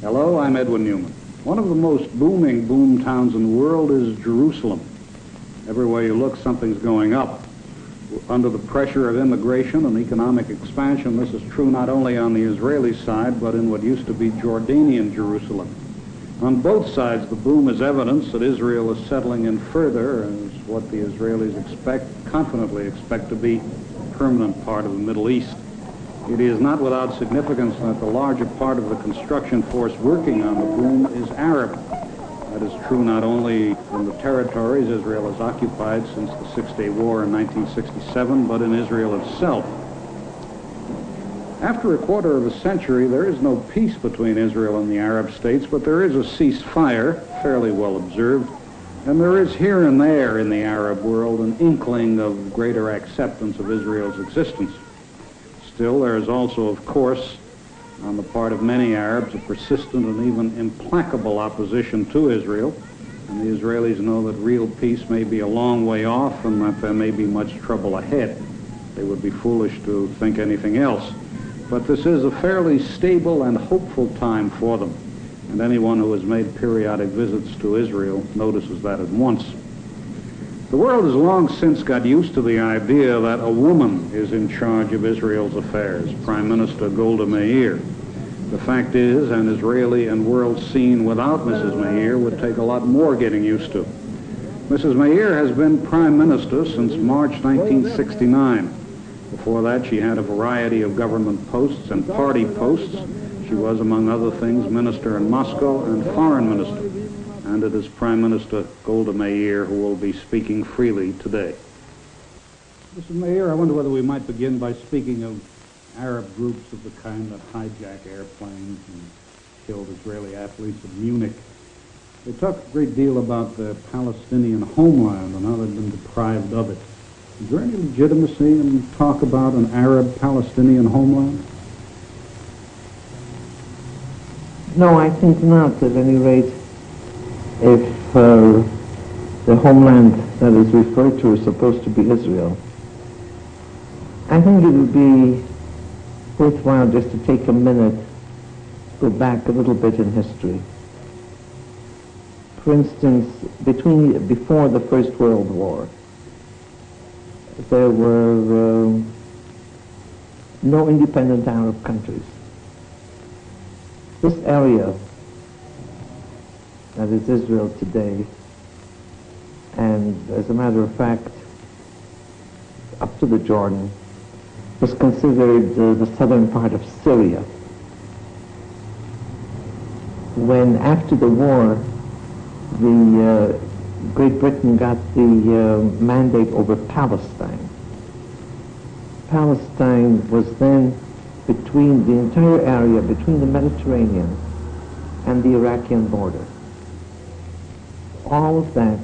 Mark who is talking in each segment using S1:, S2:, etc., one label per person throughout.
S1: Hello, I'm Edwin Newman. One of the most booming boom towns in the world is Jerusalem. Everywhere you look, something's going up. Under the pressure of immigration and economic expansion, this is true not only on the Israeli side, but in what used to be Jordanian Jerusalem. On both sides, the boom is evidence that Israel is settling in further as what the Israelis confidently expect to be a permanent part of the Middle East. It is not without significance that the larger part of the construction force working on the boom is Arab. That is true not only in the territories Israel has occupied since the Six-Day War in 1967, but in Israel itself. After a quarter of a century, there is no peace between Israel and the Arab states, but there is a ceasefire, fairly well observed, and there is here and there in the Arab world an inkling of greater acceptance of Israel's existence. Still, there is also, of course, on the part of many Arabs, a persistent and even implacable opposition to Israel, and the Israelis know that real peace may be a long way off and that there may be much trouble ahead. They would be foolish to think anything else. But this is a fairly stable and hopeful time for them, and anyone who has made periodic visits to Israel notices that at once. The world has long since got used to the idea that a woman is in charge of Israel's affairs, Prime Minister Golda Meir. The fact is, an Israeli and world scene without Mrs. Meir would take a lot more getting used to. Mrs. Meir has been Prime Minister since March 1969. Before that, she had a variety of government posts and party posts. She was, among other things, Minister in Moscow and Foreign Minister. And it is Prime Minister Golda Meir who will be speaking freely today. Mrs. Meir, I wonder whether we might begin by speaking of Arab groups of the kind that hijack airplanes and killed Israeli athletes in Munich. They talk a great deal about the Palestinian homeland and how they've been deprived of it. Is there any legitimacy in talk about an Arab-Palestinian homeland?
S2: No, I think not, at any rate. If the homeland that is referred to is supposed to be Israel, I think it would be worthwhile just to take a minute, go back a little bit in history. For instance, before the First World War, there were no independent Arab countries. This area, that is Israel today, and as a matter of fact, up to the Jordan, was considered the southern part of Syria. When, after the war, Great Britain got the mandate over Palestine, Palestine was then between the entire area, between the Mediterranean and the Iraqian border. All of that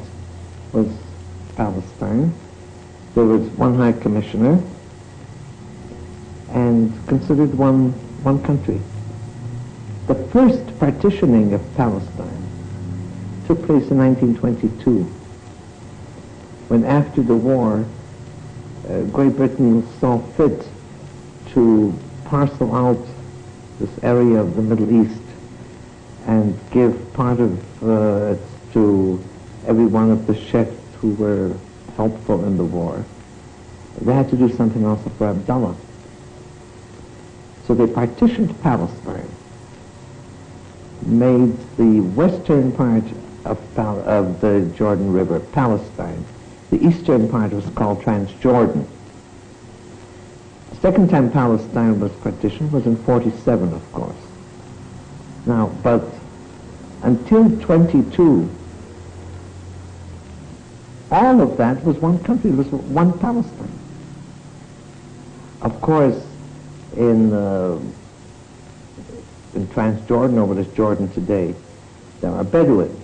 S2: was Palestine. There was one High Commissioner and considered one country. The first partitioning of Palestine took place in 1922, when after the war, Great Britain saw fit to parcel out this area of the Middle East and give part of it to every one of the sheikhs who were helpful in the war. They had to do something also for Abdullah. So they partitioned Palestine, made the western part of the Jordan River Palestine. The eastern part was called Transjordan. The second time Palestine was partitioned was in 47, of course. Now, but until 22, all of that was one country, it was one Palestine. Of course, in Transjordan, or what is Jordan today, there are Bedouins,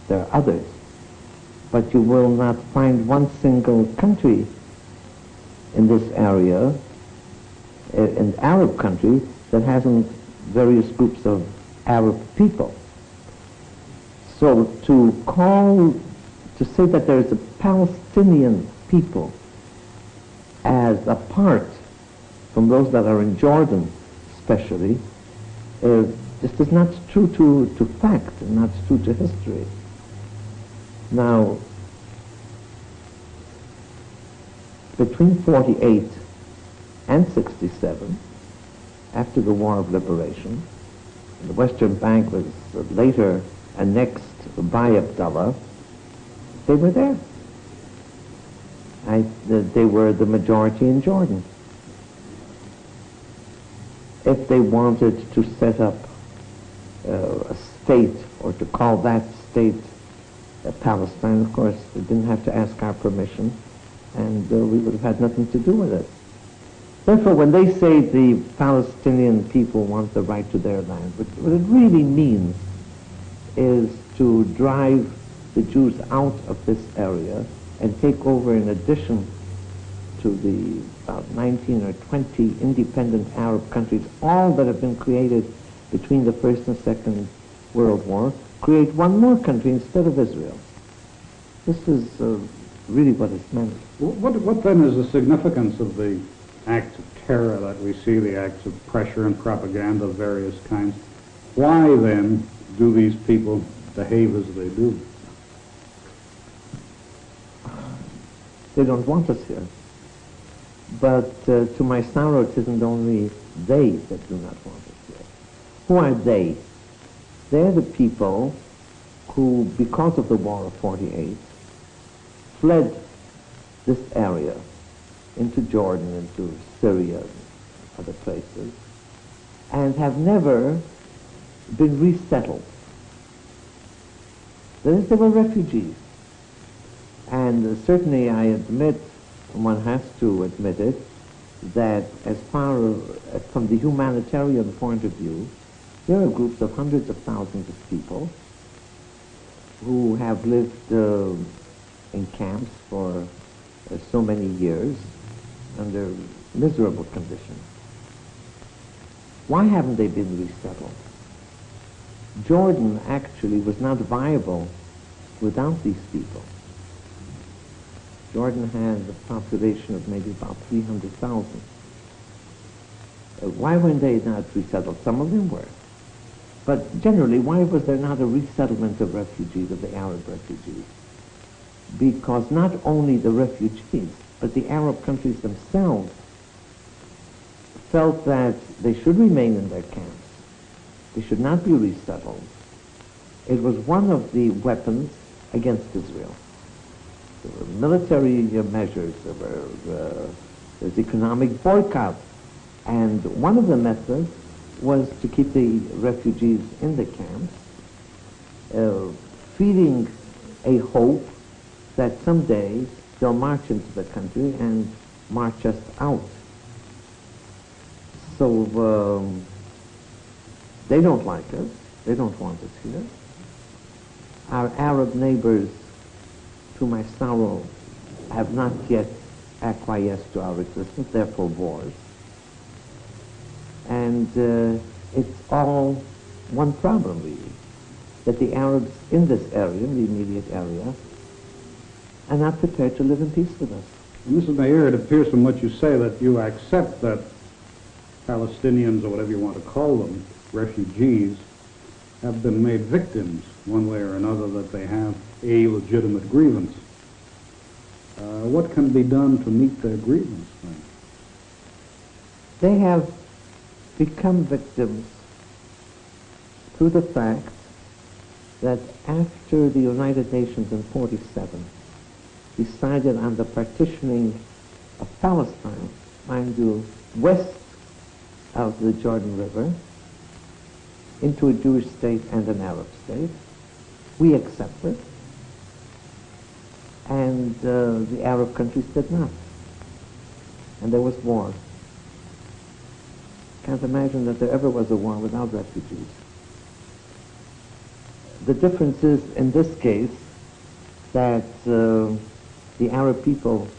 S2: there are others, but you will not find one single country in this area, an Arab country, that hasn't various groups of Arab people. So to say that there is a Palestinian people as apart from those that are in Jordan especially, is This is not true to fact and not true to history. Now, between 48 and 67, after the War of Liberation, the Western Bank was later annexed by Abdullah, they were there. They were the majority in Jordan. If they wanted to set up a state, or to call that state Palestine, of course, they didn't have to ask our permission, and we would have had nothing to do with it. Therefore, when they say the Palestinian people want the right to their land, what it really means is to drive the Jews out of this area and take over, in addition to the about 19 or 20 independent Arab countries, all that have been created between the First and Second World War, create one more country instead of Israel. This is really what it's meant.
S1: What then is the significance of the acts of terror that we see, the acts of pressure and propaganda of various kinds? Why then do these people behave as they do?
S2: They don't want us here. But to my sorrow, it isn't only they that do not want us here. Who are they? They're the people who, because of the War of 48, fled this area into Jordan, into Syria, and other places, and have never been resettled. That is, they were refugees. And certainly I admit, one has to admit it, that as far as from the humanitarian point of view, there are groups of hundreds of thousands of people who have lived in camps for so many years under miserable conditions. Why haven't they been resettled? Jordan actually was not viable without these people. Jordan had a population of maybe about 300,000. Why weren't they not resettled? Some of them were. But generally, why was there not a resettlement of refugees, of the Arab refugees? Because not only the refugees, but the Arab countries themselves felt that they should remain in their camps. They should not be resettled. It was one of the weapons against Israel. There were military measures, there's economic boycott, and one of the methods was to keep the refugees in the camps, feeding a hope that someday they'll march into the country and march us out. So they don't like us. They don't want us here. Our Arab neighbors, to my sorrow, have not yet acquiesced to our existence, therefore wars. And it's all one problem, really, that the Arabs in this area, in the immediate area, are not prepared to live in peace with us.
S1: Mrs. Meir, it appears from what you say that you accept that Palestinians, or whatever you want to call them, refugees, have been made victims, one way or another, that they have a legitimate grievance. What can be done to meet their grievance, then?
S2: They have become victims through the fact that after the United Nations in 47 decided on the partitioning of Palestine, mind you, west of the Jordan River, into a Jewish state and an Arab state, we accepted, and the Arab countries did not. And there was war. Can't imagine that there ever was a war without refugees. The difference is, in this case, that the Arab people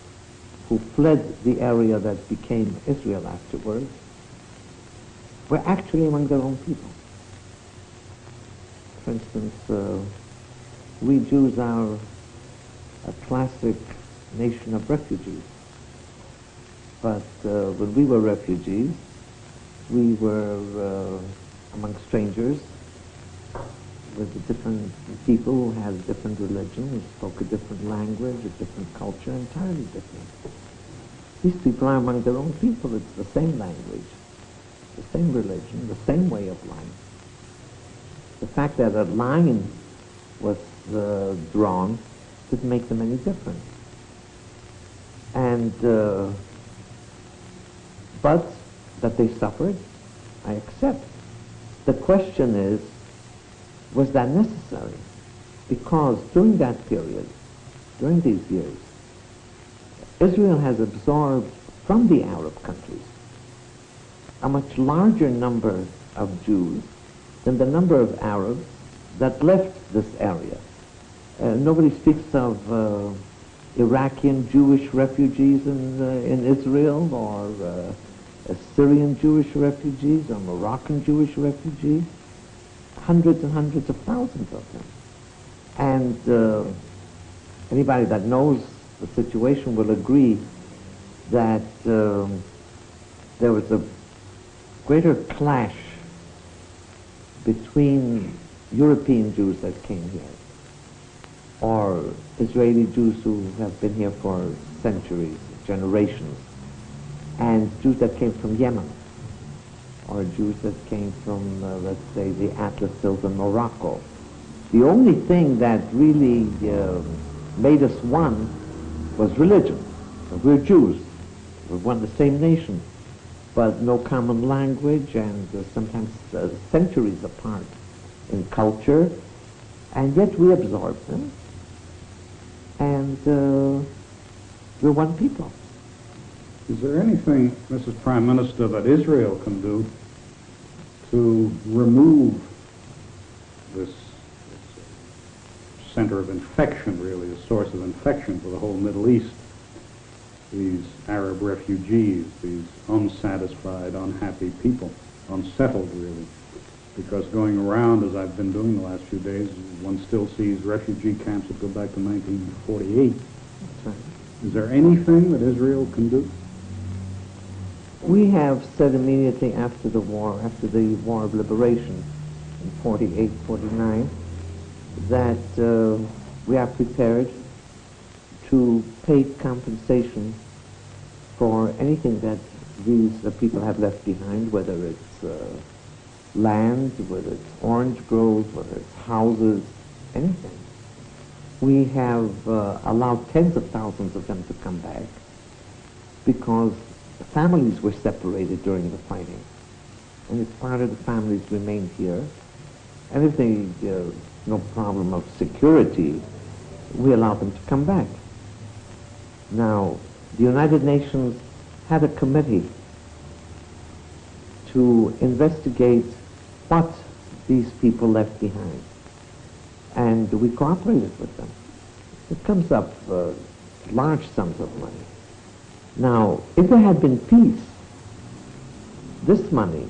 S2: who fled the area that became Israel afterwards were actually among their own people. For instance, we Jews are a classic nation of refugees. But when we were refugees, we were among strangers with different people who had different religion, who spoke a different language, a different culture, entirely different. These people are among their own people. It's the same language, the same religion, the same way of life. The fact that a line was drawn didn't make them any different. And but that they suffered, I accept. The question is, was that necessary? Because during that period, during these years, Israel has absorbed from the Arab countries a much larger number of Jews than the number of Arabs that left this area. Nobody speaks of Iraqi Jewish refugees in Israel, or Syrian Jewish refugees, or Moroccan Jewish refugees. Hundreds and hundreds of thousands of them. And anybody that knows the situation will agree that there was a greater clash between European Jews that came here, or Israeli Jews who have been here for centuries, generations, and Jews that came from Yemen, or Jews that came from, let's say, the Atlas Hills in Morocco. The only thing that really made us one was religion. We're Jews. We're one the same nation, but no common language, and sometimes centuries apart in culture, and yet we absorb them, and we're one people.
S1: Is there anything, Mrs. Prime Minister, that Israel can do to remove this center of infection, really, a source of infection for the whole Middle East? These Arab refugees, these unsatisfied, unhappy people, unsettled, really. Because going around, as I've been doing the last few days, one still sees refugee camps that go back to 1948.
S2: That's right.
S1: Is there anything that Israel can do?
S2: We have said immediately after the War of Liberation in 48, 49, that we are prepared to pay compensation for anything that these people have left behind, whether it's land, whether it's orange groves, whether it's houses, anything. We have allowed tens of thousands of them to come back because the families were separated during the fighting. And if part of the families remained here, and if they, no problem of security, we allowed them to come back. Now, the United Nations had a committee to investigate what these people left behind. And we cooperated with them. It comes up large sums of money. Now, if there had been peace, this money,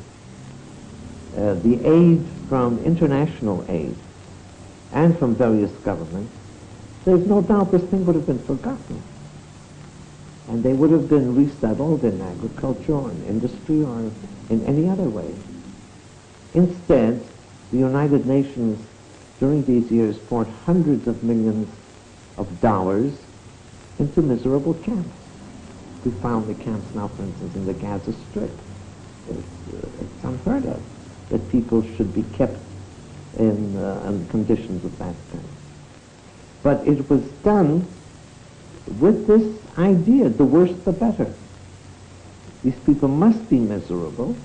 S2: the aid from international aid and from various governments, there's no doubt this thing would have been forgotten. And they would have been resettled in agriculture or in industry or in any other way. Instead, the United Nations during these years poured hundreds of millions of dollars into miserable camps. We found the camps now, for instance, in the Gaza Strip. It's unheard of that people should be kept in conditions of that kind. But it was done with this idea, the worse the better. These people must be miserable.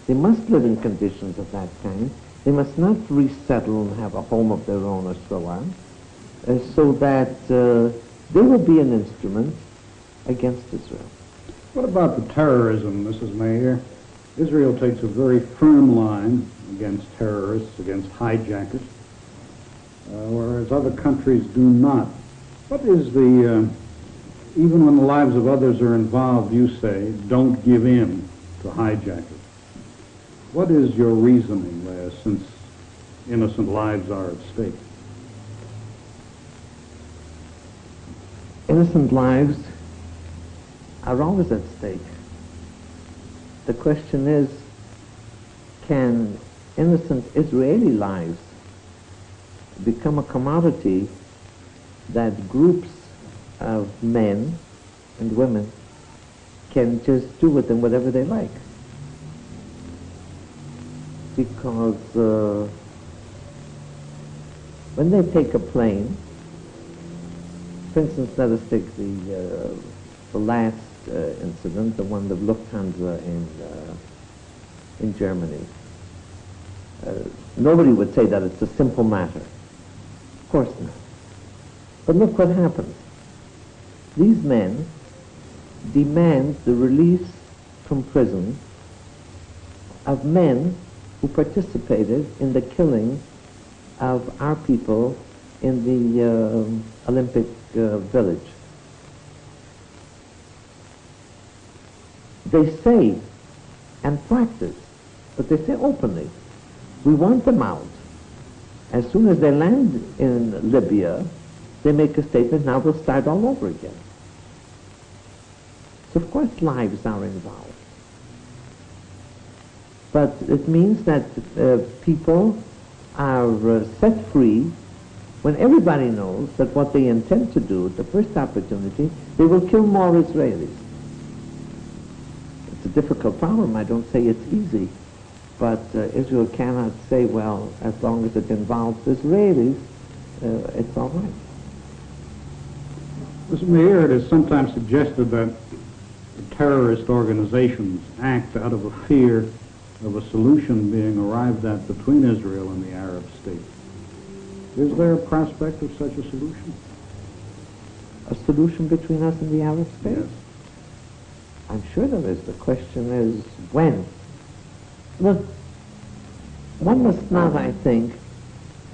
S2: They must live in conditions of that kind. They must not resettle and have a home of their own or so on, so that there will be an instrument against Israel.
S1: What about the terrorism, Mrs. Meir? Israel takes a very firm line against terrorists, against hijackers, whereas other countries do not. What is the, even when the lives of others are involved, you say, don't give in to hijackers. What is your reasoning there, since innocent lives are at stake?
S2: Innocent lives are always at stake. The question is, can innocent Israeli lives become a commodity that groups of men and women can just do with them whatever they like. Because when they take a plane, for instance, let us take the last incident, the one of Lufthansa in Germany. Nobody would say that it's a simple matter. Of course not. But look what happens. These men demand the release from prison of men who participated in the killing of our people in the Olympic Village. They say and practice, but they say openly, we want them out. As soon as they land in Libya, they make a statement, now we'll start all over again. So of course lives are involved. But it means that people are set free when everybody knows that what they intend to do at the first opportunity, they will kill more Israelis. It's a difficult problem. I don't say it's easy. But Israel cannot say, well, as long as it involves Israelis, it's all right.
S1: Mr. Meir, it is sometimes suggested that terrorist organizations act out of a fear of a solution being arrived at between Israel and the Arab states. Is there a prospect of such a solution?
S2: A solution between us and the Arab states?
S1: Yes.
S2: I'm sure there is. The question is when. Look, one must not, I think,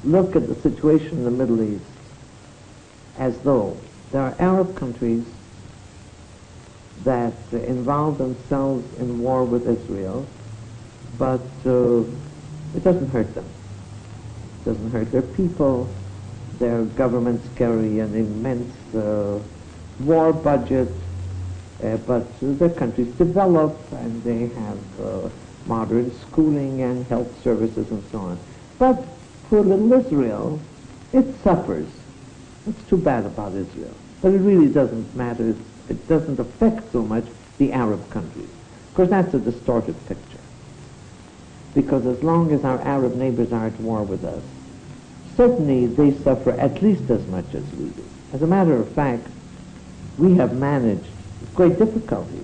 S2: look at the situation in the Middle East as though there are Arab countries that involve themselves in war with Israel, but it doesn't hurt them. It doesn't hurt their people. Their governments carry an immense war budget, but their countries develop and they have modern schooling and health services and so on. But for little Israel, it suffers. It's too bad about Israel. But it really doesn't matter. It doesn't affect so much the Arab countries. Of course, that's a distorted picture. Because as long as our Arab neighbors are at war with us, certainly they suffer at least as much as we do. As a matter of fact, we have managed with great difficulty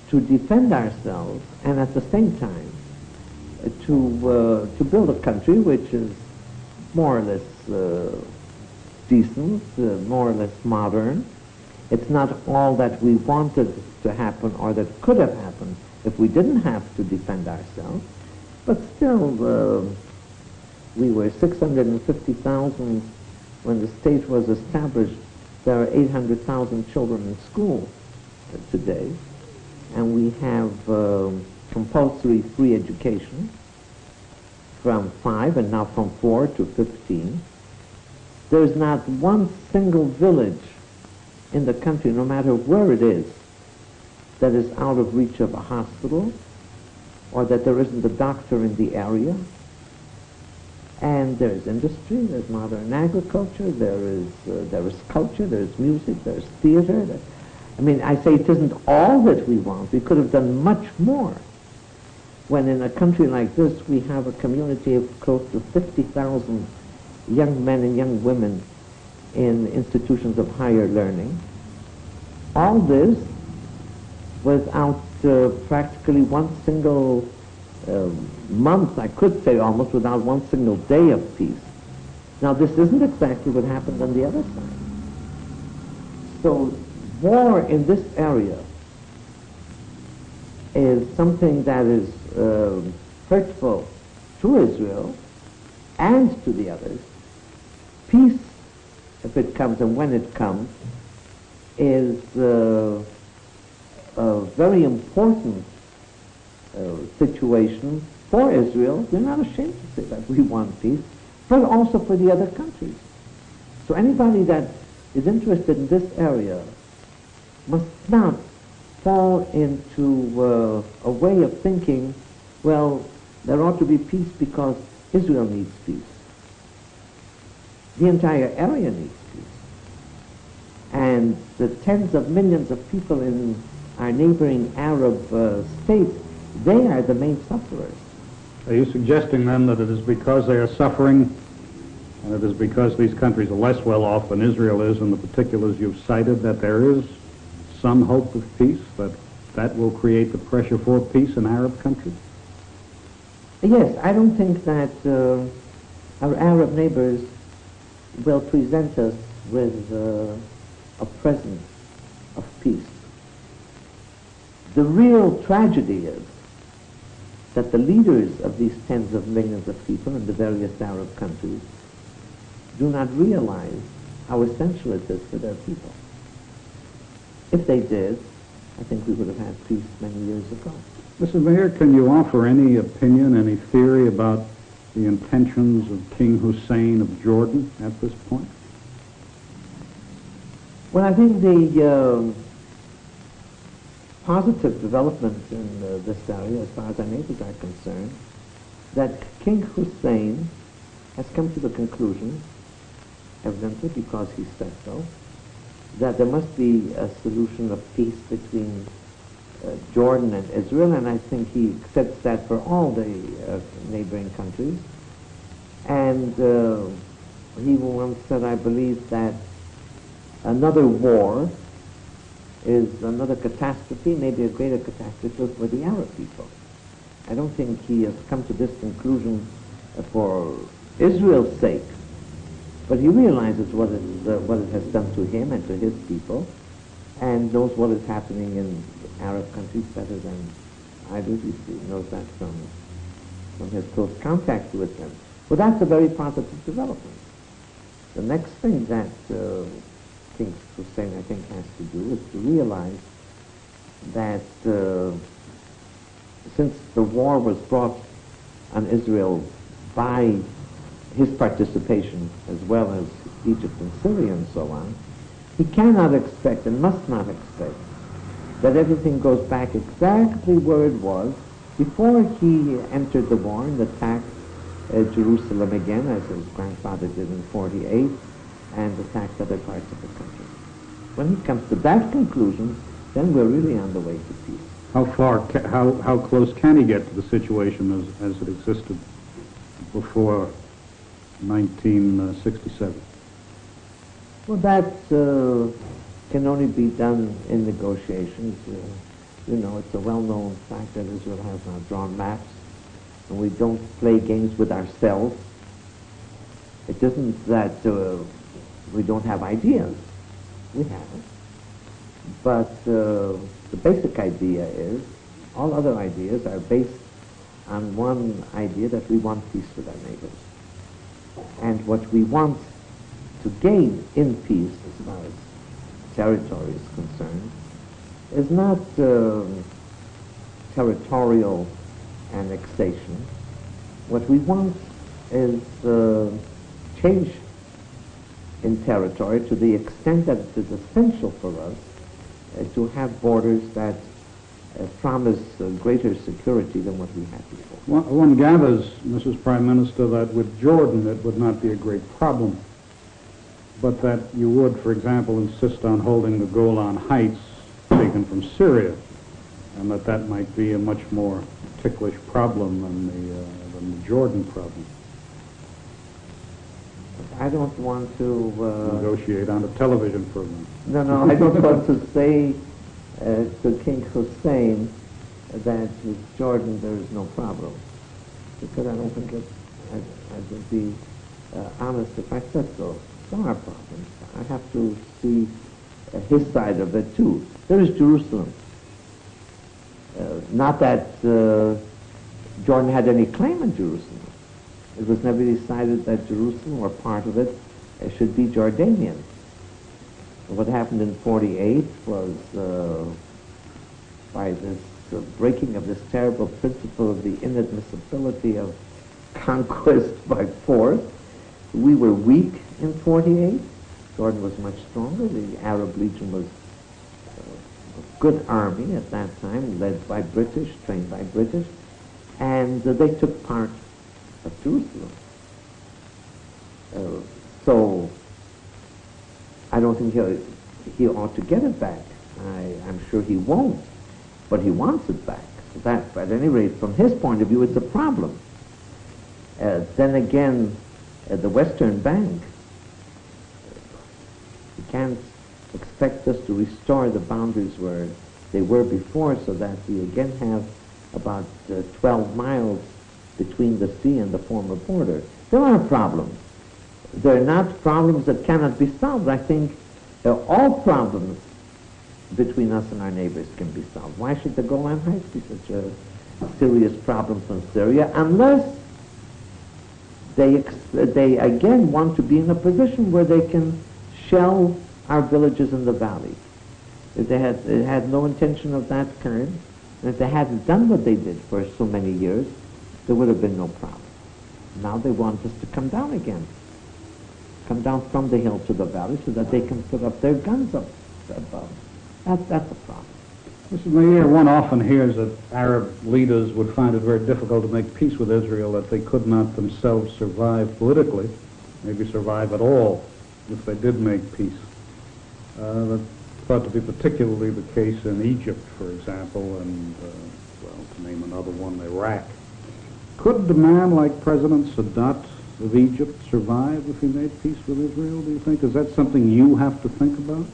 S2: to defend ourselves and at the same time to build a country which is more or less decent, more or less modern. It's not all that we wanted to happen or that could have happened if we didn't have to defend ourselves, but still we were 650,000 when the state was established. There are 800,000 children in school today, and we have compulsory free education from 5 and now from 4 to 15. There's not one single village in the country, no matter where it is, that is out of reach of a hospital or that there isn't a doctor in the area. And there's industry, there's modern agriculture, there is culture, there's music, there's theater. I mean, I say it isn't all that we want. We could have done much more. When in a country like this, we have a community of close to 50,000 young men and young women in institutions of higher learning. All this without practically one single month, I could say almost, without one single day of peace. Now, this isn't exactly what happened on the other side. So, war in this area is something that is hurtful to Israel and to the others. Peace, if it comes and when it comes, is a very important situation for Israel. We're not ashamed to say that we want peace, but also for the other countries. So anybody that is interested in this area must not fall into a way of thinking, well, There ought to be peace because Israel needs peace. The entire area needs peace. And the tens of millions of people in our neighboring Arab states, they are the main sufferers.
S1: Are you suggesting then that it is because they are suffering, and it is because these countries are less well off than Israel is in the particulars you've cited, that there is some hope of peace, that will create the pressure for peace in Arab countries?
S2: Yes, I don't think that our Arab neighbors will present us with a present of peace. The real tragedy is that the leaders of these tens of millions of people in the various Arab countries do not realize how essential it is for their people. If they did, I think we would have had peace many years ago.
S1: Mr. Meir, can you offer any opinion, any theory about the intentions of King Hussein of Jordan at this point?
S2: Well, I think the positive development in this area, as far as our neighbors are concerned, that King Hussein has come to the conclusion, evidently because he said so, that there must be a solution of peace between Jordan and Israel, and I think he accepts that for all the neighboring countries. And he once said, I believe, that another war is another catastrophe, maybe a greater catastrophe for the Arab people. I don't think he has come to this conclusion for Israel's sake, but he realizes what it has done to him and to his people, and knows what is happening in Arab countries better than I do. He knows that from his close contact with them. Well, that's a very positive development. The next thing that King Hussein, I think, has to do is to realize that since the war was brought on Israel by his participation as well as Egypt and Syria and so on, he cannot expect and must not expect that everything goes back exactly where it was before he entered the war and attacked Jerusalem again, as his grandfather did in 48, and attacked other parts of the country. When he comes to that conclusion, then we're really on the way to peace.
S1: How close can he get to the situation as it existed before 1967?
S2: Well, that can only be done in negotiations. You know, it's a well-known fact that Israel has now drawn maps, and we don't play games with ourselves. It isn't that we don't have ideas. We have it. But the basic idea is, all other ideas are based on one idea, that we want peace with our neighbors. And what we want to gain in peace, as far as territory is concerned, is not territorial annexation. What we want is change in territory to the extent that it is essential for us to have borders that promise greater security than what we had before.
S1: One gathers, Mrs. Prime Minister, that with Jordan it would not be a great problem, but that you would, for example, insist on holding the Golan Heights taken from Syria, and that might be a much more ticklish problem than the Jordan problem.
S2: I don't want to
S1: negotiate on a television program.
S2: No, I don't want to say to King Hussein that with Jordan there is no problem, because I don't think I would be honest if I said so. There are problems. I have to see his side of it too. There is Jerusalem. Not that Jordan had any claim on Jerusalem. It was never decided that Jerusalem or part of it should be Jordanian. What happened in 48 was by this breaking of this terrible principle of the inadmissibility of conquest by force. We were weak in 48. Jordan was much stronger. The Arab Legion was a good army at that time, led by British, trained by British. and they took part of Jerusalem. So I don't think he ought to get it back. I'm sure he won't, but he wants it back. That, at any rate, from his point of view, it's a problem. Then again, the Western Bank, you can't expect us to restore the boundaries where they were before, so that we again have about 12 miles between the sea and the former border. There are problems. They're not problems that cannot be solved. I think all problems between us and our neighbors can be solved. Why should the Golan Heights be such a serious problem from Syria, unless they again want to be in a position where they can shell our villages in the valley. If they had no intention of that kind, and if they hadn't done what they did for so many years, there would have been no problem. Now they want us to come down again. Come down from the hill to the valley so that they can put up their guns up above. That's a problem.
S1: Mr. Meir, one often hears that Arab leaders would find it very difficult to make peace with Israel, that they could not themselves survive politically, maybe survive at all, if they did make peace. That's thought to be particularly the case in Egypt, for example, and, well, to name another one, Iraq. Could a man like President Sadat of Egypt survive if he made peace with Israel, do you think? Is that something you have to think about?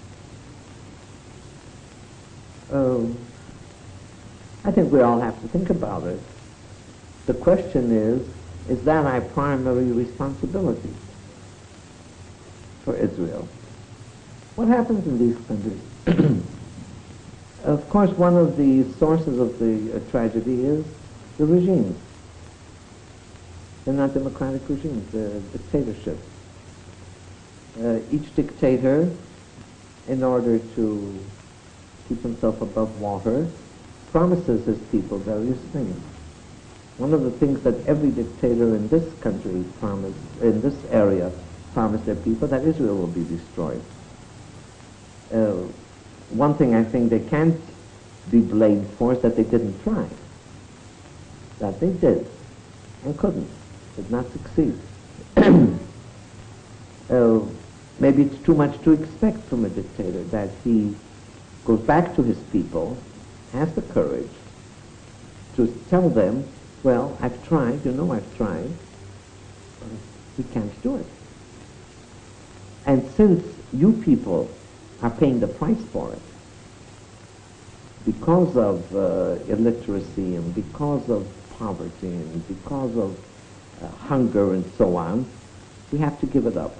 S2: I think we all have to think about it. The question is that our primary responsibility for Israel? What happens in these countries? Of course, one of the sources of the tragedy is the regimes. They're not democratic regimes, they're dictatorships. Each dictator, in order to keep himself above water, promises his people various things. One of the things that every dictator in this country in this area promised their people, that Israel will be destroyed. One thing I think they can't be blamed for is that they didn't try. That they did and couldn't, did not succeed. Maybe it's too much to expect from a dictator that he goes back to his people, has the courage to tell them, well, I've tried, I've tried, but we can't do it. And since you people are paying the price for it, because of illiteracy and because of poverty and because of hunger and so on, we have to give it up.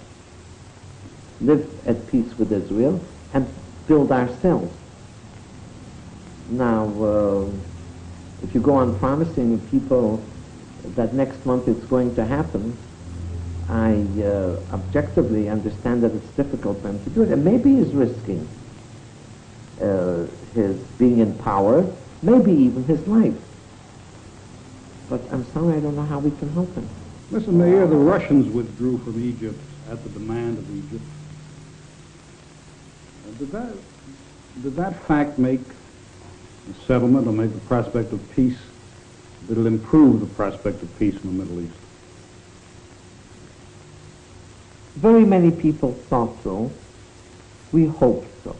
S2: Live at peace with Israel and build ourselves. Now, if you go on promising people that next month it's going to happen, I objectively understand that it's difficult for him to do it. And maybe he's risking his being in power, maybe even his life. But I'm sorry, I don't know how we can help him.
S1: Mr. Meir, the Russians withdrew from Egypt at the demand of Egypt. Did that fact make the settlement or make the prospect of peace, did it improve the prospect of peace in the Middle East?
S2: Very many people thought so. We hoped so.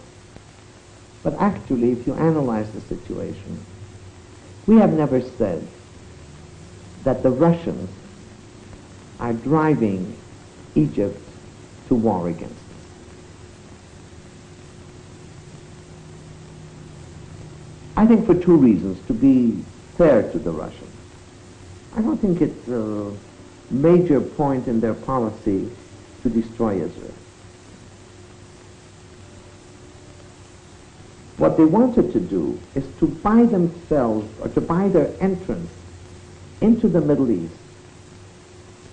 S2: But actually, if you analyze the situation, we have never said that the Russians are driving Egypt to war against us. I think for two reasons, to be fair to the Russians. I don't think it's a major point in their policy to destroy Israel. What they wanted to do is to buy themselves, or to buy their entrance into the Middle East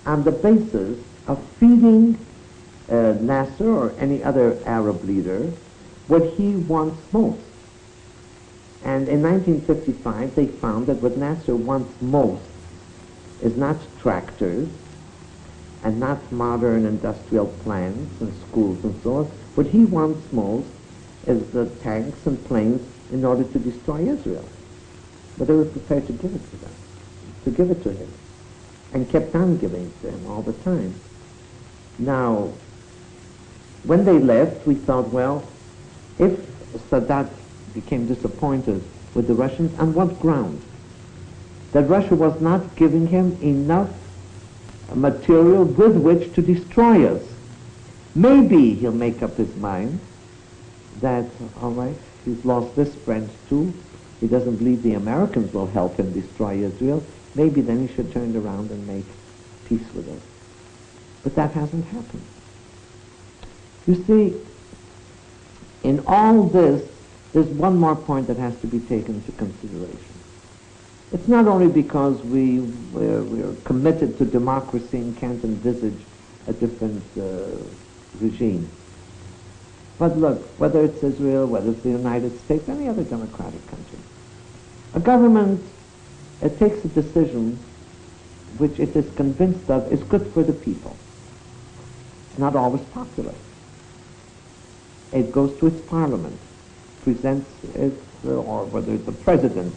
S2: on the basis of feeding Nasser or any other Arab leader what he wants most. And in 1955, they found that what Nasser wants most is not tractors and not modern industrial plants and schools and so on. What he wants most is the tanks and planes in order to destroy Israel. But they were prepared to give it to them. to give it to him, and kept on giving it to him all the time. Now, when they left, we thought, well, if Sadat became disappointed with the Russians, on what ground? That Russia was not giving him enough material with which to destroy us. Maybe he'll make up his mind that, all right, he's lost this friend too. He doesn't believe the Americans will help him destroy Israel. Maybe then he should turn around and make peace with us. But that hasn't happened. You see, in all this, there's one more point that has to be taken into consideration. It's not only because we're committed to democracy and can't envisage a different regime. But look, whether it's Israel, whether it's the United States, any other democratic country, a government takes a decision which it is convinced of is good for the people. It's not always popular. It goes to its parliament, presents it, or whether it's the president,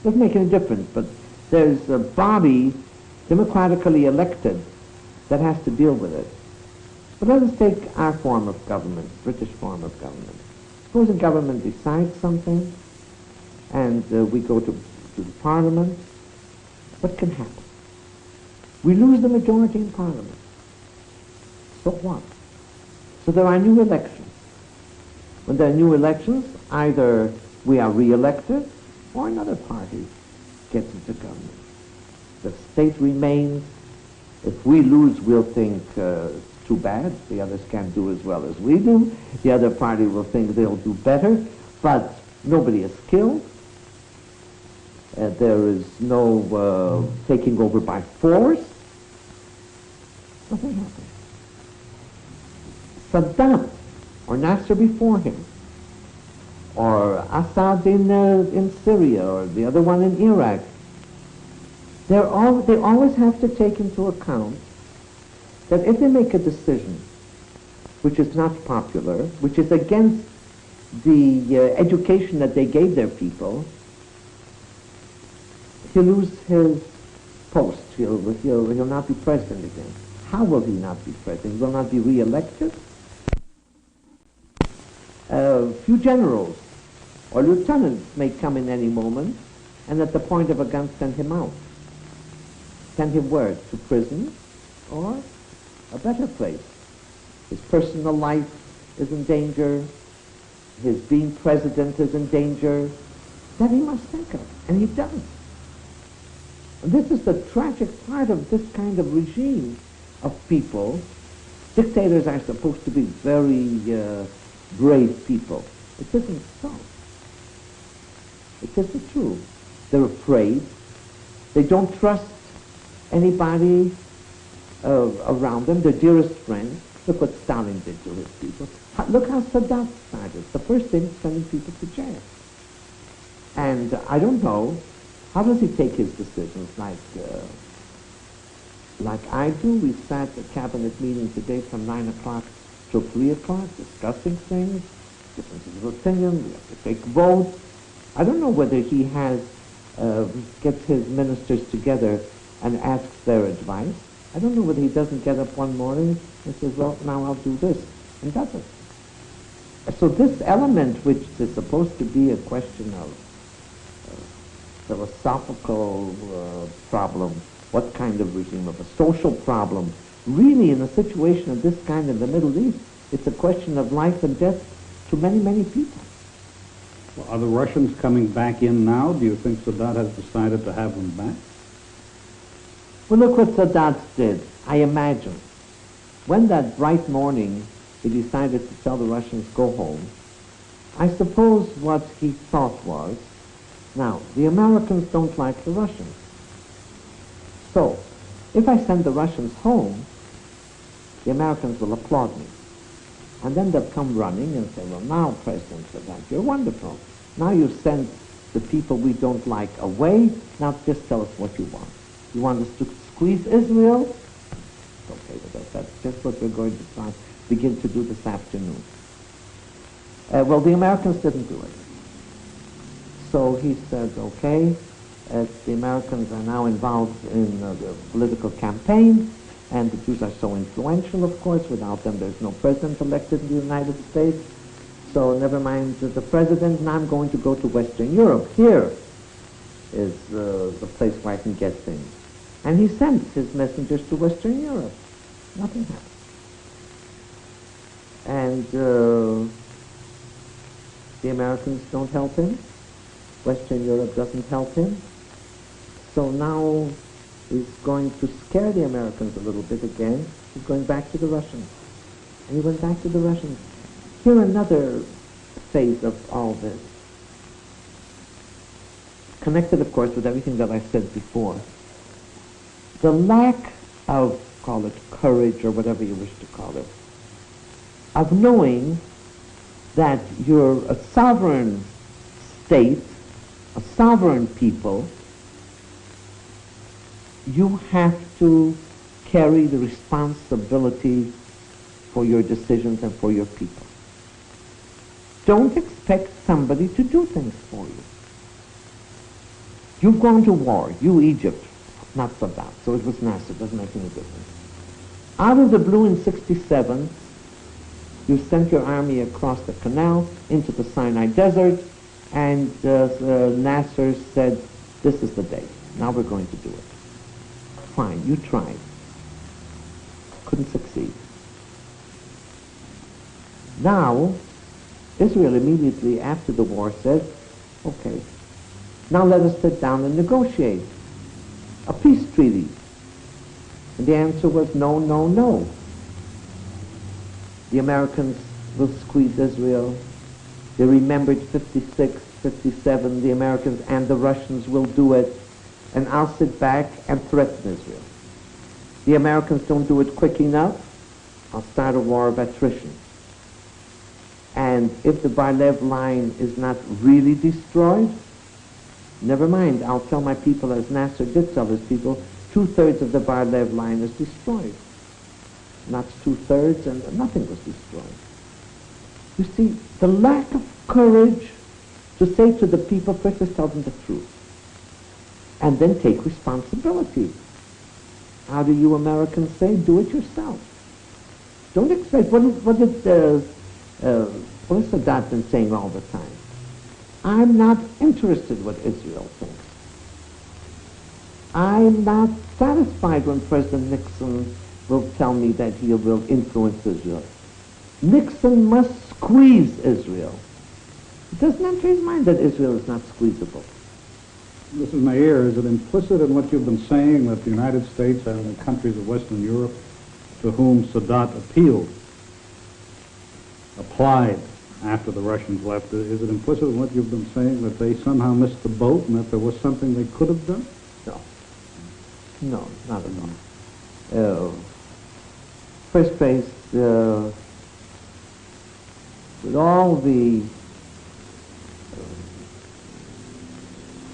S2: doesn't make any difference, but there's a body democratically elected that has to deal with it. But let us take our form of government, British form of government. Suppose a government decides something, and we go to the parliament. What can happen? We lose the majority in parliament. So what? So there are new elections. When there are new elections, either we are re-elected or another party gets into government. The state remains. If we lose, we'll think too bad. The others can't do as well as we do. The other party will think they'll do better, but nobody is killed. There is no taking over by force. Nothing happens. Saddam or Nasser before him, or Assad in Syria, or the other one in Iraq, they always have to take into account that if they make a decision which is not popular, which is against the education that they gave their people, he'll lose his post. He'll not be president again. How will he not be president? He will not be re-elected? A few generals or lieutenants may come in any moment and at the point of a gun send him out. Send him where? To prison or a better place. His personal life is in danger. His being president is in danger. That he must think of, and he does. And this is the tragic part of this kind of regime of people. Dictators are supposed to be very brave people. It isn't so. It isn't true. They're afraid. They don't trust anybody around them, their dearest friends. Look what Stalin did to his people. Look how Sadat started. The first thing is sending people to jail. And I don't know, how does he take his decisions? Like I do? We sat at a cabinet meeting today from 9 o'clock till 3 o'clock discussing things, differences of opinion, we have to take votes. I don't know whether he gets his ministers together and asks their advice. I don't know whether he doesn't get up one morning and says, well, now I'll do this, and does it. So this element, which is supposed to be a question of philosophical problem, what kind of regime, of a social problem, really in a situation of this kind in the Middle East, it's a question of life and death to many, many people.
S1: Well, are the Russians coming back in now? Do you think Sadat has decided to have them back?
S2: Well, look what Sadat did. I imagine when that bright morning he decided to tell the Russians, go home, I suppose what he thought was, now, the Americans don't like the Russians. So, if I send the Russians home, the Americans will applaud me. And then they'll come running and say, well, now, President Sadat, you're wonderful. Now you send the people we don't like away. Now just tell us what you want. You want us to squeeze Israel? It's okay with us. That's just what we're going to begin to do this afternoon. Well, the Americans didn't do it. So he said, okay, as the Americans are now involved in the political campaign, and the Jews are so influential, of course. Without them, there's no president elected in the United States. So never mind the president, now I'm going to go to Western Europe. Here is the place where I can get things. And he sends his messengers to Western Europe. Nothing happens. And the Americans don't help him. Western Europe doesn't help him. So now he's going to scare the Americans a little bit again. He's going back to the Russians. And he went back to the Russians. Here another phase of all this. Connected, of course, with everything that I said before. The lack of, call it courage or whatever you wish to call it, of knowing that you're a sovereign state, a sovereign people, you have to carry the responsibility for your decisions and for your people. Don't expect somebody to do things for you. You've gone to war, you Egypt, not Saddam, so it was Nasser, doesn't make any difference. Out of the blue in 67, you sent your army across the canal into the Sinai Desert, and Nasser said, this is the day, now we're going to do it. Fine, you tried. Couldn't succeed. Now, Israel immediately after the war said, okay, now let us sit down and negotiate a peace treaty. And the answer was no, no, no. The Americans will squeeze Israel. They remembered 56, 57, the Americans and the Russians will do it. And I'll sit back and threaten Israel. The Americans don't do it quick enough, I'll start a war of attrition. And if the Bar-Lev line is not really destroyed, never mind, I'll tell my people, as Nasser did tell his people, 2/3 of the Bar-Lev line is destroyed. Not 2/3, and nothing was destroyed. You see, the lack of courage to say to the people, first let's tell them the truth. And then take responsibility. How do you Americans say? Do it yourself. Don't expect, what is Sadat been saying all the time? I'm not interested what Israel thinks. I'm not satisfied when President Nixon will tell me that he will influence Israel. Nixon must squeeze Israel. It doesn't enter his mind that Israel is not squeezable.
S1: Mrs. Meir, is it implicit in what you've been saying that the United States and the countries of Western Europe to whom Sadat applied after the Russians left, is it implicit in what you've been saying that they somehow missed the boat and that there was something they could have done?
S2: No. No, not at all. First place, with all the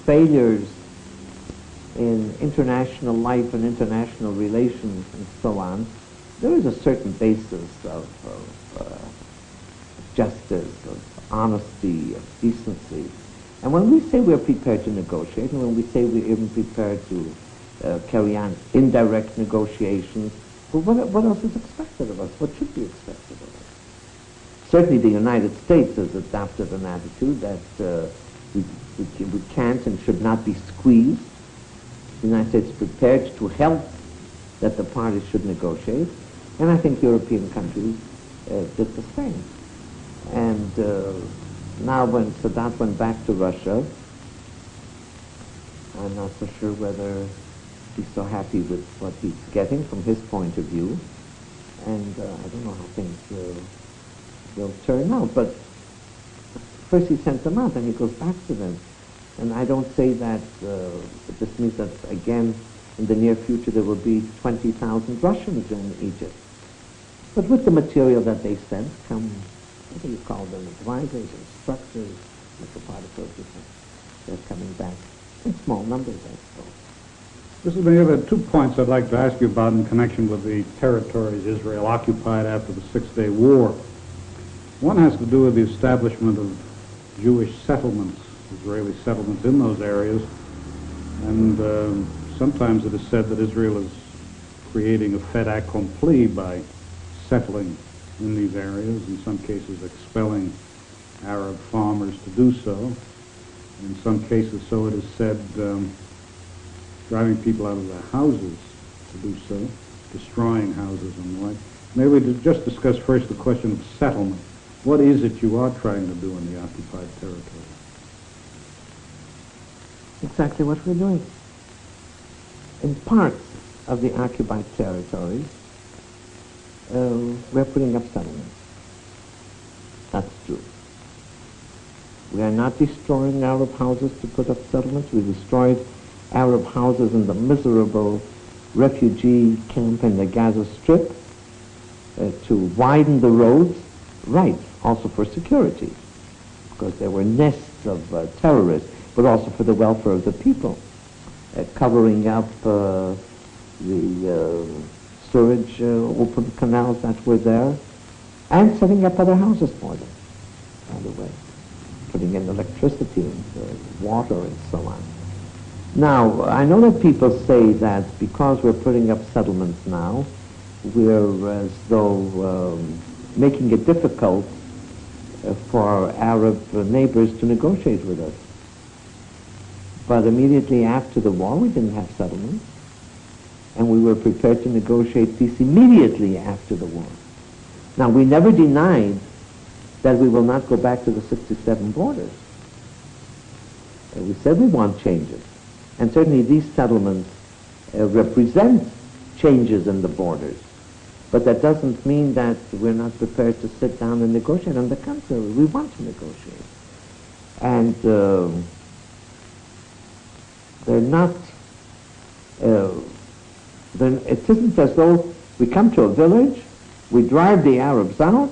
S2: failures in international life and international relations and so on, there is a certain basis of justice, of honesty, of decency. And when we say we're prepared to negotiate, and when we say we're even prepared to carry on indirect negotiations, well, what else is expected of us? What should be expected of us? Certainly the United States has adopted an attitude that we can't and should not be squeezed. The United States is prepared to help that the parties should negotiate, and I think European countries did the same. And now when Sadat went back to Russia, I'm not so sure whether he's so happy with what he's getting from his point of view, and I don't know how things will turn out. But first he sent them out, and he goes back to them. And I don't say that this means that, again, in the near future there will be 20,000 Russians in Egypt. But with the material that they sent come, what do you call them, advisors, instructors, Metropolitan, they're coming back in small numbers, I suppose.
S1: Mrs. Meir, there are 2 points I'd like to ask you about in connection with the territories Israel occupied after the Six-Day War. One has to do with the establishment of Jewish settlements, Israeli settlements in those areas. And sometimes it is said that Israel is creating a fait accompli by settling in these areas, in some cases expelling Arab farmers to do so. In some cases, so it is said, driving people out of their houses to do so, destroying houses and the like. Maybe we just discuss first the question of settlement. What is it you are trying to do in the occupied territory?
S2: Exactly what we're doing. In parts of the occupied territories, we're putting up settlements. That's true. We are not destroying Arab houses to put up settlements. We destroyed Arab houses in the miserable refugee camp in the Gaza Strip to widen the roads, right, also for security, because there were nests of terrorists, but also for the welfare of the people, covering up the sewage open canals that were there, and setting up other houses for them, by the way, putting in electricity and water and so on. Now, I know that people say that because we're putting up settlements now, we're as though making it difficult for our Arab neighbors to negotiate with us. But immediately after the war, we didn't have settlements, and we were prepared to negotiate peace immediately after the war. Now, we never denied that we will not go back to the 67 borders. We said we want changes. And certainly these settlements represent changes in the borders. But that doesn't mean that we're not prepared to sit down and negotiate. On the contrary, we want to negotiate. And they're not, it isn't as though we come to a village, we drive the Arabs out,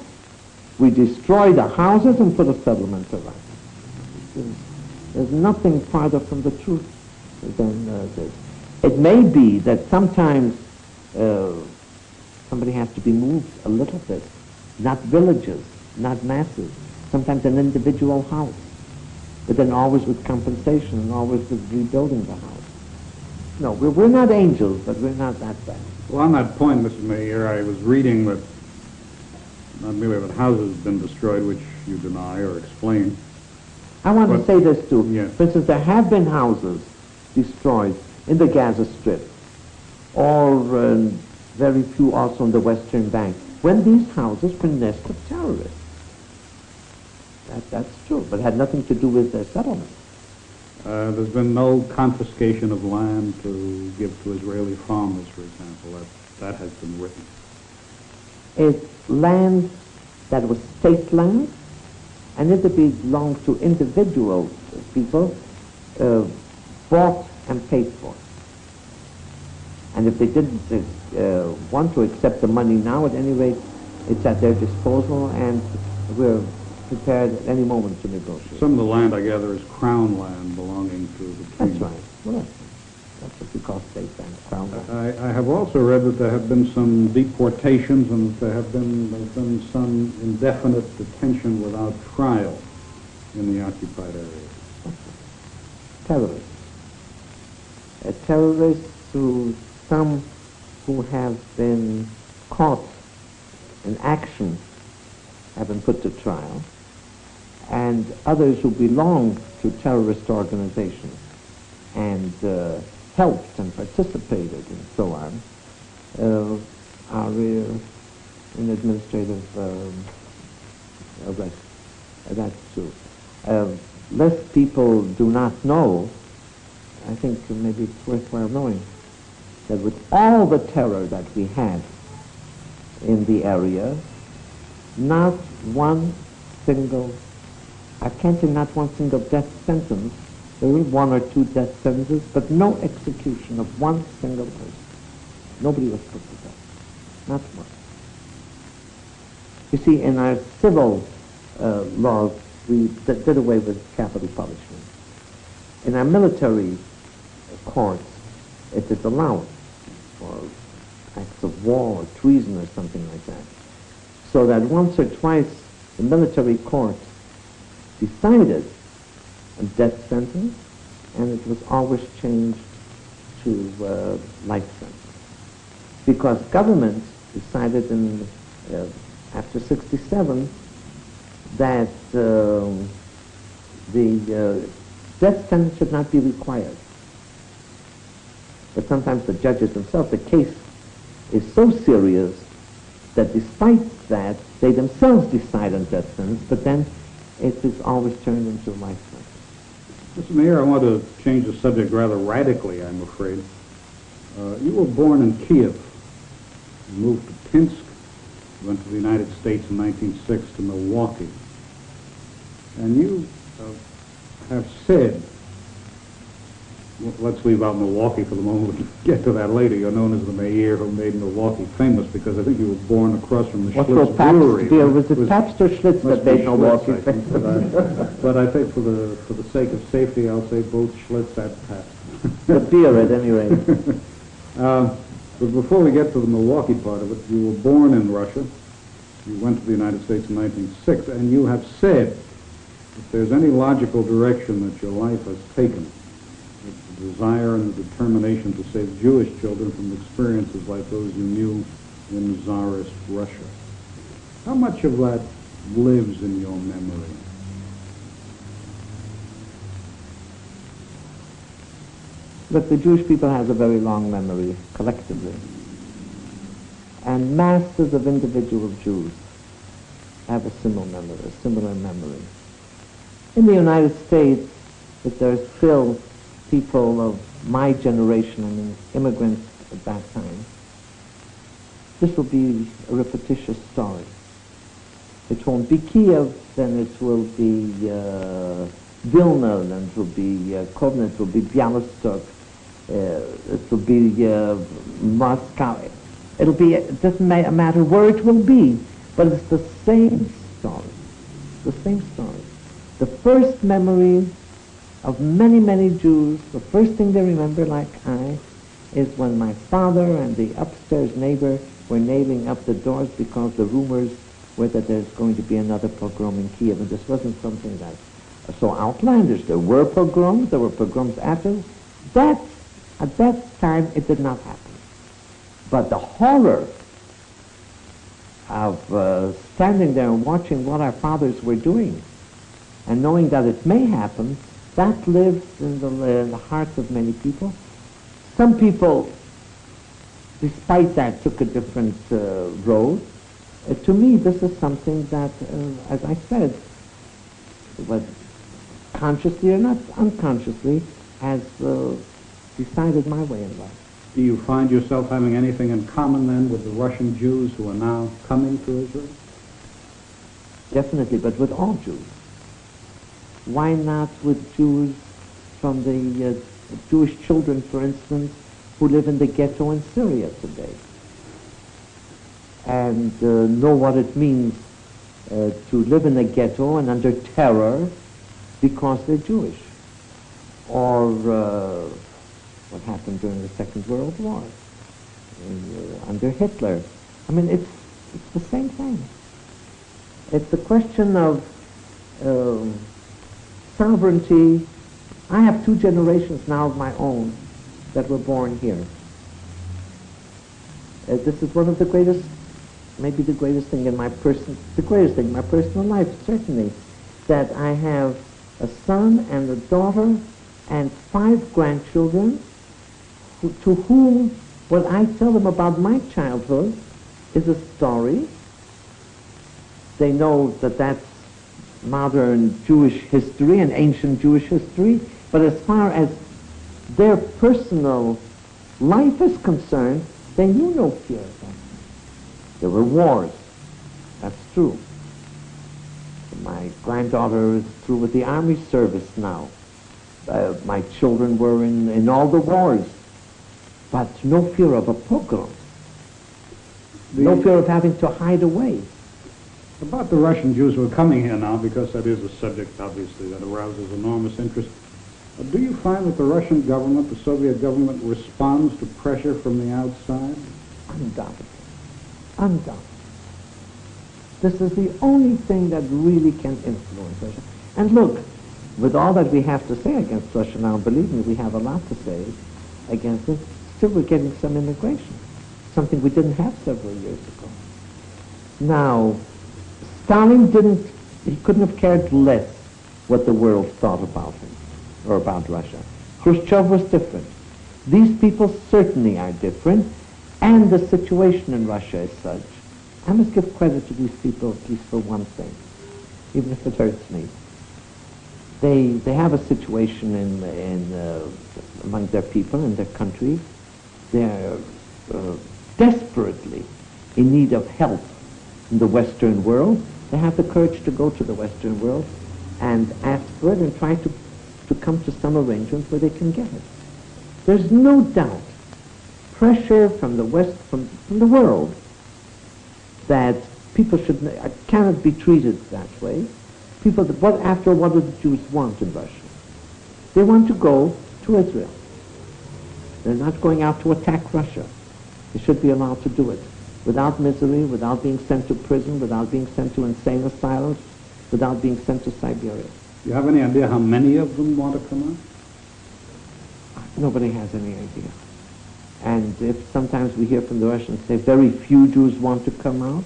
S2: we destroy the houses and put a settlement around. There's nothing farther from the truth than this. It may be that sometimes somebody has to be moved a little bit, not villages, not masses, sometimes an individual house, but then always with compensation and always with rebuilding the house. No, we're not angels, but we're not that bad.
S1: Well, on that point, Mr. Meir, I was reading that not merely that houses have been destroyed, which you deny or explain.
S2: I want to say this too.
S1: Yes.
S2: For instance, there have been houses destroyed in the Gaza Strip, or very few also on the Western Bank, when these houses were nests of terrorists. That's true, but it had nothing to do with their settlement.
S1: There's been no confiscation of land to give to Israeli farmers, for example. That has been written.
S2: It's land that was state land, and it belonged to individual people, bought and paid for. And if they didn't want to accept the money now, at any rate, it's at their disposal, and we're prepared at any moment to negotiate.
S1: Some of the land, I gather, is crown land belonging to the king.
S2: That's right. Well, that's what we call state land, crown land.
S1: I have also read that there have been some deportations and that there's been some indefinite detention without trial in the occupied areas.
S2: Terrorists. Terrorists some who have been caught in action have been put to trial, and others who belong to terrorist organizations and helped and participated and so on are in administrative arrest. That's true. Lest people do not know, I think maybe it's worthwhile knowing that with all the terror that we had in the area, not one single, I can't say not one single death sentence, there were one or two death sentences, but no execution of one single person. Nobody was put to death. Not one. You see, in our civil laws, we did away with capital punishment. In our military courts, it is allowed for acts of war or treason or something like that. So that once or twice the military court decided a death sentence, and it was always changed to life sentence. Because governments decided after 67 that the death sentence should not be required. But sometimes the judges themselves, the case is so serious that despite that, they themselves decide on death sentence, but then it is always turned into life sentence.
S1: Mr. Meir, I want to change the subject rather radically, I'm afraid. You were born in Kiev. You moved to Pinsk, went to the United States in 1906 to Milwaukee. And you have said, well, let's leave out Milwaukee for the moment, we'll get to that later. You're known as the Meir who made Milwaukee famous because I think you were born across from the Schlitz Brewery.
S2: Was it Pabst or Schlitz that made Milwaukee famous?
S1: But I think for the sake of safety, I'll say both Schlitz and Pabst.
S2: The beer at any rate.
S1: But before we get to the Milwaukee part of it, you were born in Russia. You went to the United States in 1906, and you have said, if there's any logical direction that your life has taken, it's the desire and the determination to save Jewish children from experiences like those you knew in Tsarist Russia. How much of that lives in your memory?
S2: Look, the Jewish people has a very long memory, collectively. And masses of individual Jews have a similar memory. In the United States, if there's still people of my generation, I mean immigrants at that time, this will be a repetitious story. It won't be Kiev, then it will be Vilna, then it will be Kovna, it will be Bialystok, it will be Moscow. It doesn't matter where it will be, but it's the same story. The same story. The first memory of many, many Jews, the first thing they remember, like I, is when my father and the upstairs neighbor were nailing up the doors because the rumors were that there's going to be another pogrom in Kiev, and this wasn't something that so outlandish. There were pogroms after. At that time, it did not happen. But the horror of standing there and watching what our fathers were doing and knowing that it may happen, that lives in the hearts of many people. Some people, despite that, took a different road. To me, this is something that, as I said, was consciously or not unconsciously, has decided my way in life.
S1: Do you find yourself having anything in common then with the Russian Jews who are now coming to Israel?
S2: Definitely, but with all Jews. Why not with Jews from the Jewish children, for instance, who live in the ghetto in Syria today and know what it means to live in a ghetto and under terror because they're Jewish? Or what happened during the Second World War under Hitler. I mean, it's the same thing. It's a question of sovereignty. I have two generations now of my own that were born here. This is one of the greatest, maybe the greatest thing in my personal life, certainly, that I have a son and a daughter and 5 grandchildren to whom what I tell them about my childhood is a story. They know that that's modern Jewish history and ancient Jewish history, but as far as their personal life is concerned, they knew no fear of that. There were wars. That's true. My granddaughter is through with the army service now. My children were in all the wars. But no fear of a pogrom. No fear of having to hide away.
S1: About the Russian Jews who are coming here now, because that is a subject, obviously, that arouses enormous interest, do you find that the Russian government, the Soviet government, responds to pressure from the outside?
S2: Undoubtedly. Undoubtedly. This is the only thing that really can influence us. And look, with all that we have to say against Russia now, believe me, we have a lot to say against it, still we're getting some immigration, something we didn't have several years ago. Now, Stalin he couldn't have cared less what the world thought about him or about Russia. Khrushchev was different. These people certainly are different, and the situation in Russia is such. I must give credit to these people at least for one thing, even if it hurts me. They have a situation among their people in their country. They're desperately in need of help in the Western world. They have the courage to go to the Western world and ask for it and try to come to some arrangement where they can get it. There's no doubt pressure from the West, from the world, that people cannot be treated that way. After all, what do the Jews want in Russia? They want to go to Israel. They're not going out to attack Russia. They should be allowed to do it without misery, without being sent to prison, without being sent to insane asylums, without being sent to Siberia.
S1: Do you have any idea how many of them want to come out?
S2: Nobody has any idea. And if sometimes we hear from the Russians say very few Jews want to come out,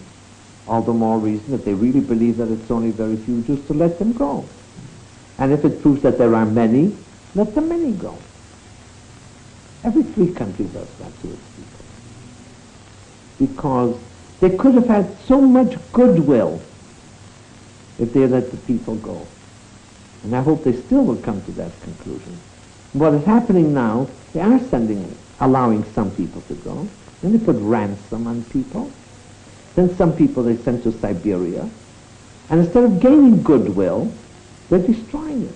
S2: all the more reason that they really believe that it's only very few Jews to let them go. And if it proves that there are many, let the many go. Every free country does that to its people. Because they could have had so much goodwill if they let the people go. And I hope they still will come to that conclusion. What is happening now, they are allowing some people to go. Then they put ransom on people. Then some people they send to Siberia. And instead of gaining goodwill, they're destroying it.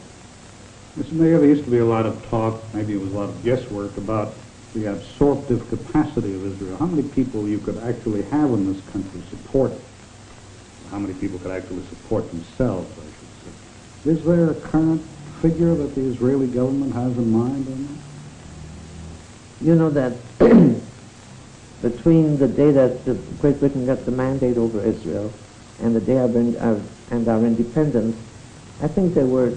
S1: Mr. Meir, there used to be a lot of talk, maybe it was a lot of guesswork, about the absorptive capacity of Israel. How many people you could actually have in this country support, how many people could actually support themselves, I should say. Is there a current figure that the Israeli government has in mind on that?
S2: You know that between the day that Great Britain got the mandate over Israel and the day and our independence, I think there were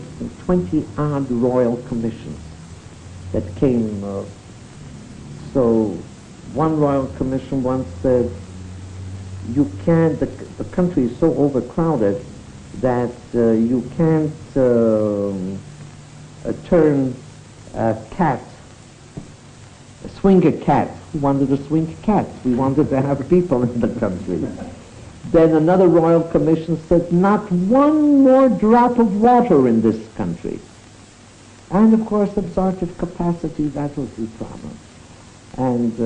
S2: 20-odd royal commissions that came. So one royal commission once said, you can't, the country is so overcrowded that you can't turn a cat, swing a cat. We wanted to swing cats. We wanted to have people in the country. Then another royal commission said, not one more drop of water in this country. And of course, absorptive capacity, that was the problem. And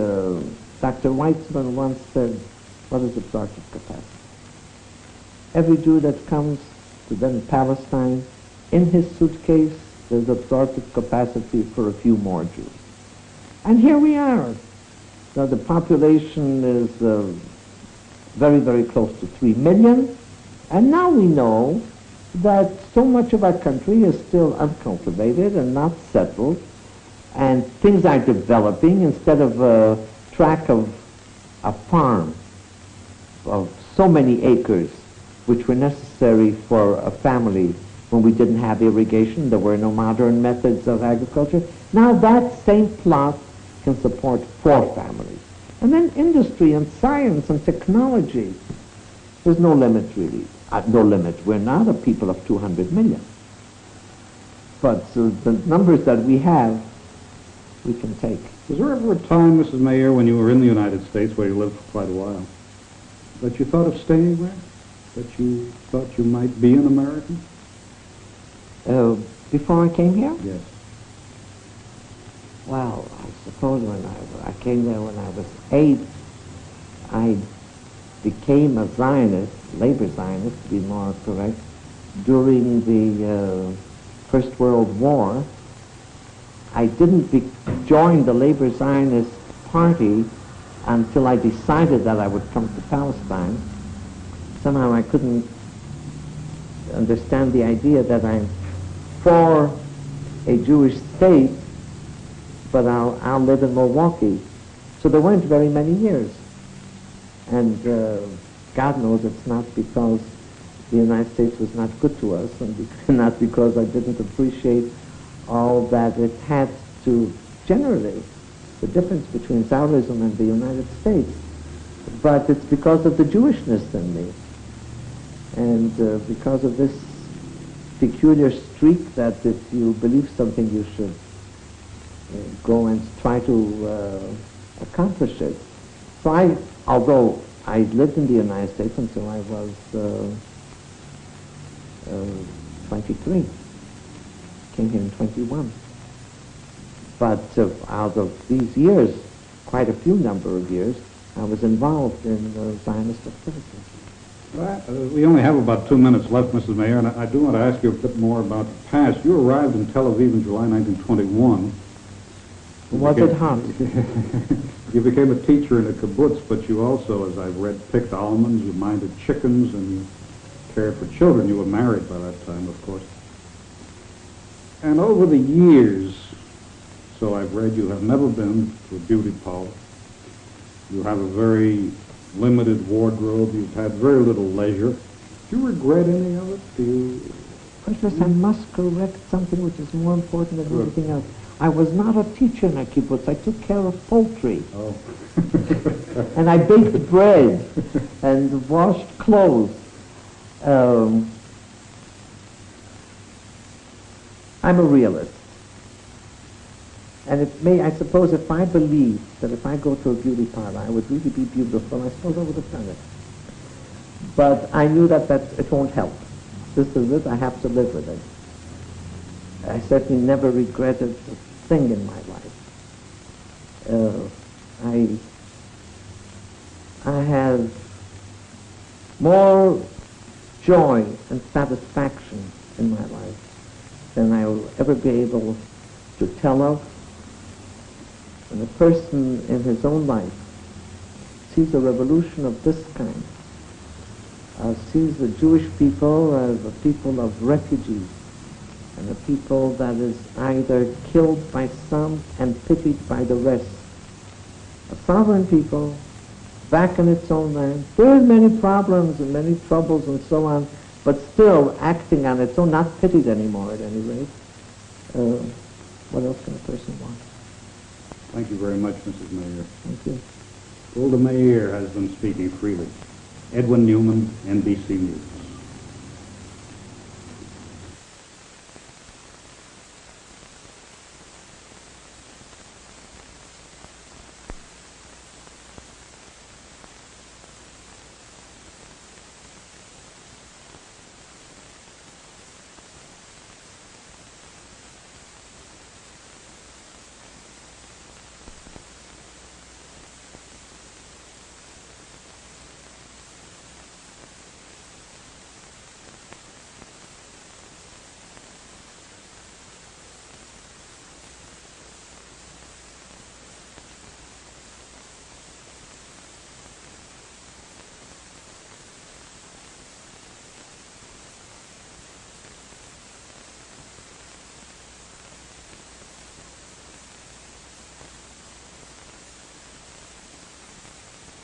S2: Dr. Weitzman once said, what is absorptive capacity? Every Jew that comes to then Palestine, in his suitcase, there's absorptive capacity for a few more Jews. And here we are. Now the population is very, very close to 3 million. And now we know that so much of our country is still uncultivated and not settled. And things are developing. Instead of a tract of a farm of so many acres, which were necessary for a family when we didn't have irrigation, there were no modern methods of agriculture. Now that same plot can support 4 families. And then industry and science and technology. There's no limit, really. No limit. We're not a people of 200 million. But the numbers that we have, we can take.
S1: Was there ever a time, Mrs. Meir, when you were in the United States, where you lived for quite a while, that you thought of staying there? That you thought you might be an American?
S2: Before I came here?
S1: Yes.
S2: Well, I suppose when I came there when I was 8, I became a Zionist, labor Zionist to be more correct, during the First World War. I didn't join the labor Zionist party until I decided that I would come to Palestine. Somehow I couldn't understand the idea that I'm for a Jewish state, but I'll live in Milwaukee. So there weren't very many years. And God knows it's not because the United States was not good to us, and not because I didn't appreciate all that it had to generate, the difference between Tsarism and the United States, but it's because of the Jewishness in me, and because of this peculiar streak that if you believe something you should go and try to accomplish it. So although I lived in the United States until I was 23, came here in 21. But out of these years, quite a few number of years, I was involved in Zionist activities.
S1: Well, we only have about 2 minutes left, Mrs. Meir, and I do want to ask you a bit more about the past. You arrived in Tel Aviv in July 1921.
S2: Was it hot?
S1: You became a teacher in a kibbutz, but you also, as I've read, picked almonds, you minded chickens, and you cared for children. You were married by that time, of course. And over the years, so I've read, you have never been to a beauty parlor. You have a very limited wardrobe. You've had very little leisure. Do you regret any of it? Do you?
S2: First, I must correct something which is more important than anything else. I was not a teacher in a kibbutz. I took care of poultry.
S1: Oh.
S2: And I baked bread and washed clothes. I'm a realist. And I suppose if I believed that if I go to a beauty parlor, I would really be beautiful, I suppose I would have done it. But I knew that it won't help. This is it, I have to live with it. I certainly never regretted a thing in my life. I have more joy and satisfaction in my life than I will ever be able to tell of. When a person in his own life sees a revolution of this kind, sees the Jewish people as a people of refugees, and a people that is either killed by some and pitied by the rest. A sovereign people, back in its own land, there are many problems and many troubles and so on, but still acting on its own, not pitied anymore at any rate. What else can a person want?
S1: Thank you very much, Mrs. Meir.
S2: Thank you.
S1: Golda Meir has been speaking freely. Edwin Newman, NBC News.